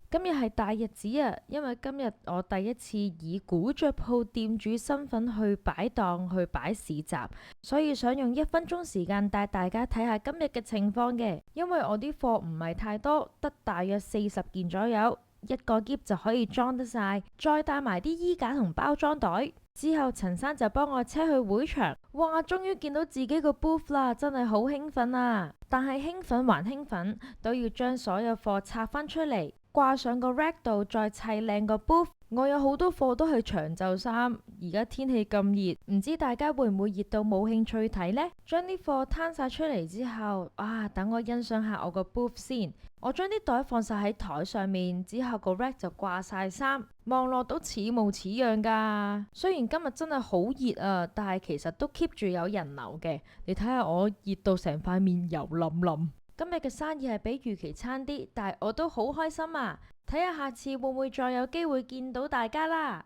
今日係大日子啊，因為今日我第一次以古着鋪店主身份去擺檔去擺市集，所以想用1分鐘時間帶大家睇下今日嘅情況嘅。因為我啲貨唔係太多，得大約40件左右，一個篋就可以裝得晒，再帶埋啲衣架同包裝袋。之後陳生就幫我車去會場，哇！終於見到自己個 booth 啦，真係好興奮啊！但係興奮還興奮，都要將所有貨拆返出嚟，掛上個 rack 度，再砌靚個 booth。我有好多貨都係長袖衫，而家天氣咁熱，唔知大家會唔會熱到冇興趣睇呢？將啲貨攤晒出嚟之後，等我欣賞下我個 booth 先。我將啲袋放晒喺台上面，之後個 rack 就掛晒衫，望落都似模似樣噶。雖然今日真係好熱啊，但係其實都 keep 住有人流嘅。你睇下我熱到成塊面油淋淋。今日嘅生意係比預期差啲，但係我都好開心啊！睇下下次會唔會再有機會見到大家啦〜